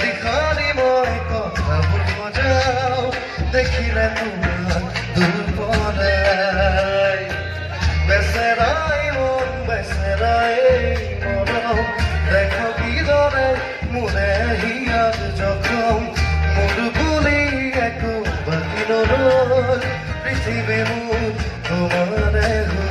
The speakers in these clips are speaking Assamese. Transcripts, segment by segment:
খালি খালি মই কথাবোৰ সজাও দেখিলে তোমাক দূৰ পৰাই বেচেৰাই মন বেচেৰাই মৰম দেখ কিদৰে মোৰে হিয়াত জখম মোৰ বুলি একো বাকী নৰল পৃথিৱী মোৰ তোমাৰে হ'ল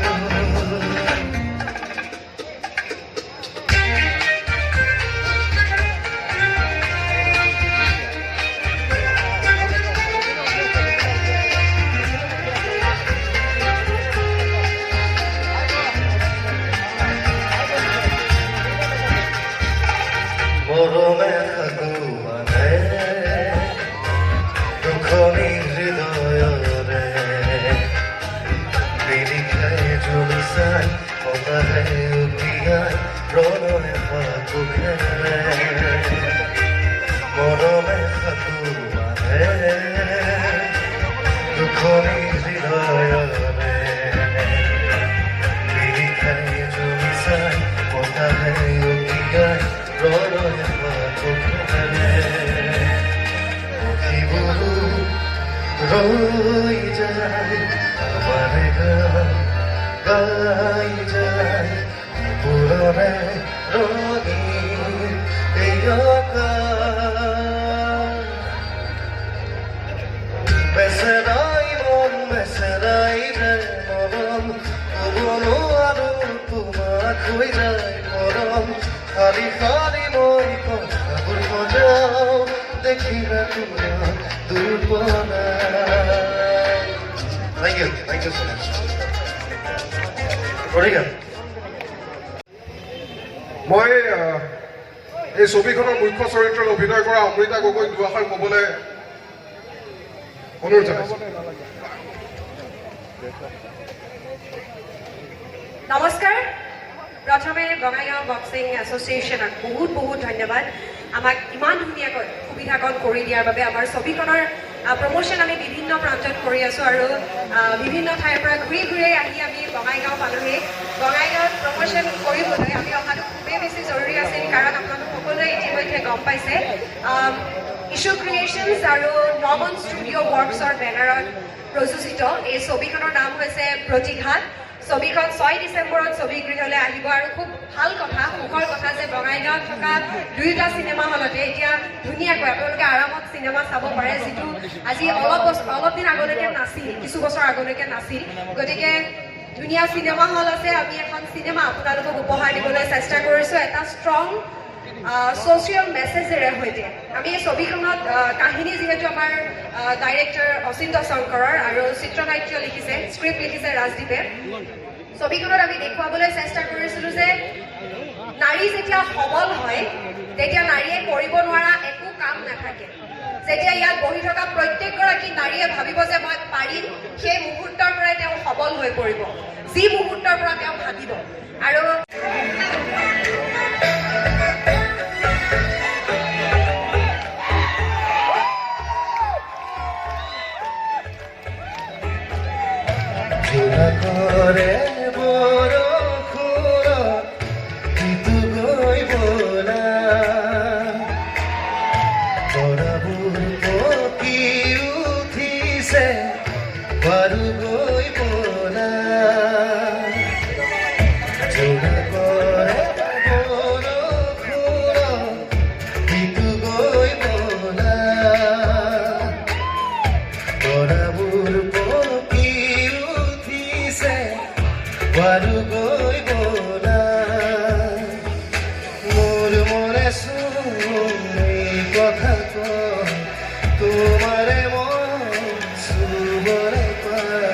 মৰমে সাগুৱানে দুখনি হৃদয়ৰে নিৰিখাই জুলচাই পতাহে উঠিয়াই প্ৰণয়ে ফাকুখেৰে মৰমে সাগুৱানে দুখনি হৃদয়ৰে নিৰিখাই জুলচাই পতাহে উঠিয়াই প্ৰণয়ে ৰই যায় আমাৰ গাই যায় পুৰনে ৰঙিন এই বেচেৰাই মন বেচেৰাই ৰে মৰম কবনো আৰু তোমাক হৈ যায় মৰম খালি খালি মই কথাবোৰ সজাও দেখিলে তোমাক দূৰ পৰাই Thank you so much. মই এই ছবিখনৰ মুখ্য চৰিত্ৰত অভিনয় কৰা অমৃতা গগৈ দুআষাৰ ক'বলৈ অনুৰোধ জনাইছোঁ। নমস্কাৰ। প্ৰথমে বঙাইগাঁও বক্সিং এছ'চিয়েশ্যনক বহুত বহুত ধন্যবাদ আমাক ইমান ধুনীয়াকৈ সুবিধাকণ কৰি দিয়াৰ বাবে। আমাৰ ছবিখনৰ প্ৰমোশ্যন আমি বিভিন্ন প্ৰান্তত কৰি আছোঁ আৰু বিভিন্ন ঠাইৰ পৰা ঘূৰি ঘূৰি আহি আমি বঙাইগাঁও পালোহি। বঙাইগাঁৱত প্ৰমোশ্যন কৰিবলৈ আমি অহাটো খুবেই বেছি জৰুৰী আছিল, কাৰণ আপোনালোক সকলোৱে ইতিমধ্যে গম পাইছে ইছ্যু ক্ৰিয়েশ্যনছ আৰু নমন ষ্টুডিঅ' ৱৰ্কছৰ বেনাৰত প্ৰযোজিত এই ছবিখনৰ নাম হৈছে প্ৰতিঘাত। ছবিখন 6 ডিচেম্বৰত ছবিগৃহলৈ আহিব আৰু খুব ভাল কথা, সুখৰ কথা যে বঙাইগাঁৱত থকা 2টা চিনেমা হলতে এতিয়া ধুনীয়াকৈ আপোনালোকে আৰামত চিনেমা চাব পাৰে, যিটো আজি অলপ দিন আগলৈকে নাছিল, কিছু বছৰ আগলৈকে নাছিল। গতিকে ধুনীয়া চিনেমা হল আছে। আমি এখন চিনেমা আপোনালোকক উপহাৰ দিবলৈ চেষ্টা কৰিছোঁ এটা ষ্ট্ৰং ছ'চিয়েল মেছেজেৰে সৈতে। আমি এই ছবিখনত কাহিনী যিহেতু আমাৰ ডাইৰেক্টৰ অচিন্ত শংকৰৰ আৰু চিত্ৰনাট্য লিখিছে, স্ক্ৰিপ্ট লিখিছে ৰাজদীপে। ছবিখনত আমি দেখুৱাবলৈ চেষ্টা কৰিছিলোঁ যে নাৰী যেতিয়া সবল হয় তেতিয়া নাৰীয়ে কৰিব নোৱাৰা একো কাম নাথাকে। যেতিয়া ইয়াত বহি থকা প্ৰত্যেকগৰাকী নাৰীয়ে ভাবিব যে মই পাৰিম, সেই মুহূৰ্তৰ পৰাই তেওঁ সবল হৈ পৰিব, যি মুহূৰ্তৰ পৰা তেওঁ ভাবিব। আৰু করে বরখুর কিন্তু গইব না বরাবুর পকি উঠিছে বারু গইব না জোড়া করে বরখুর কিন্তু গইব না বরাবুর বারু গইব না মোর মনে শুনি কথা কয় তোমারে মন চুবরে পায়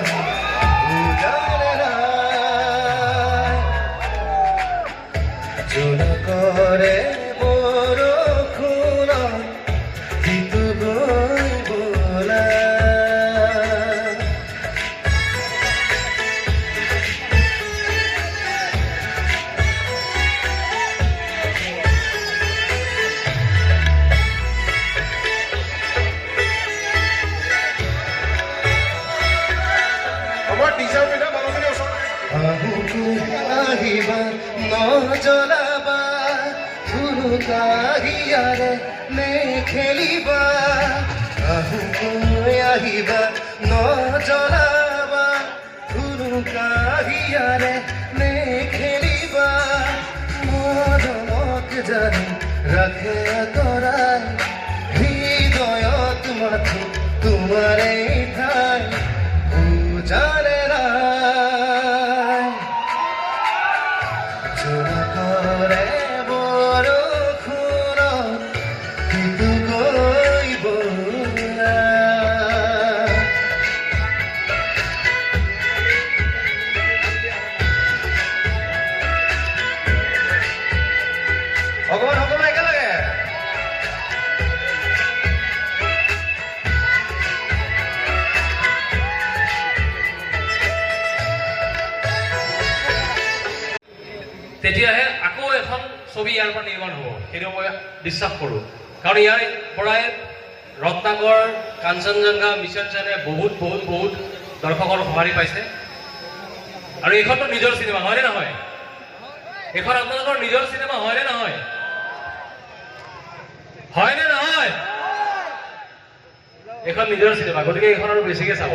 কাহিয়াৰে নেখেলিবা আহুকৈ আহিবা নজনাবা কোনো কাহিয়াৰে নেখেলিবা মৰমক জানি ৰাখে তৰাই হৃদয়ত মাথো তোমাৰে ঠাই বুজালে নাই জোৰা কৰে বৰষুণত কিন্তু কৰিব না অকমান সকলো একেলগে তেতিয়াহে আকৌ এখন ছবি ইয়াৰ পৰা নিৰ্মাণ হ'ব, সেইটো মই বিশ্বাস কৰোঁ। কাৰণ ইয়াৰ পৰাই ৰত্নাকৰ, কাঞ্চনজংঘা, মিছন চাইনে বহুত বহুত বহুত দৰ্শকৰ সঁহাৰি পাইছে। আৰু এইখনতো নিজৰ চিনেমা হয়নে নহয়? এইখন আপোনালোকৰ নিজৰ চিনেমা হয়নে নহয়? হয়নে নহয়? এইখন নিজৰ চিনেমা, গতিকে এইখন আৰু বেছিকৈ চাব।